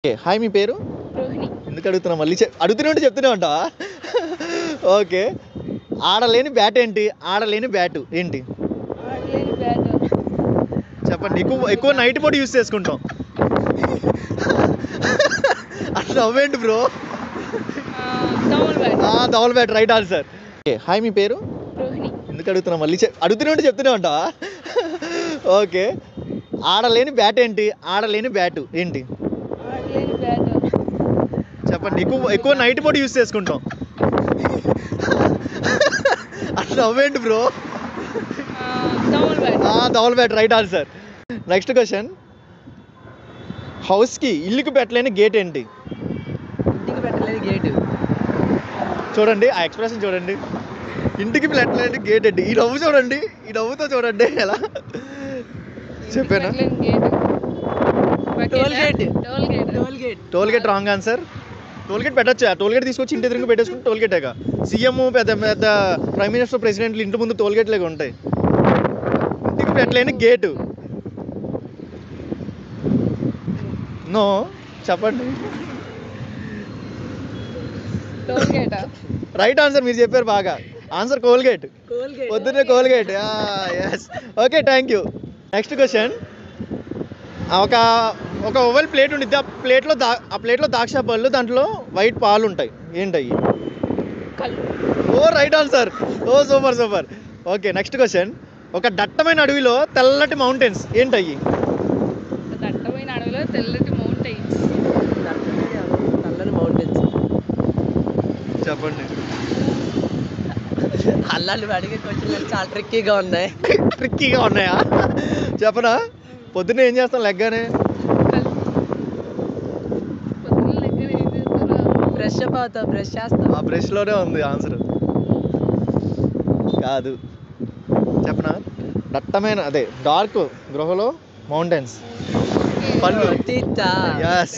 Okay. Hi మీ పేరు? రోహిణి. ఎందుకు అడుగుతున్నా మళ్ళీ అడుగుతూనే ఉంటే చెప్తూనే ఉంటావా? ఓకే. ఆడలేని బ్యాట్ ఏంటి? ఆడలేని బ్యాటు ఏంటి? ఆడలేని బ్యాట్ చెప్పండి. ఎక్కువ నైట్ పూట యూజ్ చేసుకుంటాం. అట్లా నవ్వేంటి bro? Double bat. Double bat right answer. Okay. Hi మీ పేరు? రోహిణి. ఎందుకు అడుగుతున్నా మళ్ళీ అడుగుతూనే ఉంటే చెప్తూనే ఉంటావా? ఓకే. ఆడలేని బ్యాట్ ఏంటి? ఆడలేని బ్యాటు ఏంటి? ఆడలేని బ్యాట్ చెప్పండి. ఎక్కువ నైట్ పూట యూజ్ చేసుకుంటాం. అట్లా నవ్వేంటి bro? Double bat. Double bat right answer. Next question. హౌస్కి ఇల్లుకి పెట్టలేని గేట్ ఏంటి? ఇంటికి పెట్టలేని గేటు. చూడండి ఆ ఎక్స్ప్రెషన్ చూడండి. ఇంటికి పెట్టలేని గేట్ ఏంటి? ఈ నవ్వు చూడండి, ఈ నవ్వుతో చూడండి ఎలా చెప్పానా? పెట్టలేని gate. Toll gate. Toll gate. Toll gate. Toll gate wrong answer. Toll gate పెట్టచ్చు. ఆ టోల్ గేట్ తీసుకొచ్చి ఇంటి ఎదురుగా పెట్టేసుకుంటే టోల్ గేటేగా. సీఎం పెద్ద పెద్ద ప్రైమ్ మినిస్టర్ ప్రెసిడెంట్లు ఇంటి ముందు టోల్ గేట్లేగా ఉంటాయి. ఇంటికి పెట్టలేని గేటు. నో చెప్పండి. Toll gate. రైట్ ఆన్సర్ మీరు చెప్పారు బాగా. Answer Colgate. కోల్గేట్. పొద్దున్నే Colgate. Yes. Okay thank you. Next question. ఒక ఓవెల్ ప్లేట్ ఉండిద్ది. ఆ ప్లేట్లో ద్రాక్ష పళ్ళు, దాంట్లో వైట్ పాలు ఉంటాయి. ఏంటయ్యి? కళ్ళు. Oh right answer. Oh super super. Okay next question. ఒక దట్టమైన అడవిలో తెల్లటి మౌంటైన్స్ ఏంటయ్యి? దట్టమైన అడవిలో తెల్లటి మౌంటైన్స్. నల్లని మౌంటైన్స్. చెప్పండి. అల్లాలు అడిగే క్వశ్చన్లు చాలా ట్రిక్కీగా ఉన్నాయి. ట్రిక్కీగా ఉన్నాయా? చెప్పనా? పొద్దున్నే ఏం చేస్తాం లెగ్గానే? కళ్ళు. పొద్దున్న దగ్గర ఏం చేస్తారా? బ్రష్ అప్ అవుతావు, బ్రష్ చేస్తావు. ఆ బ్రష్లోనే ఉంది ఆన్సర్. కాదు. చెప్పనా? దట్టమైన అదే డార్క్ గృహలో మౌంటైన్స్. పళ్ళు. తీర్చా. Yes.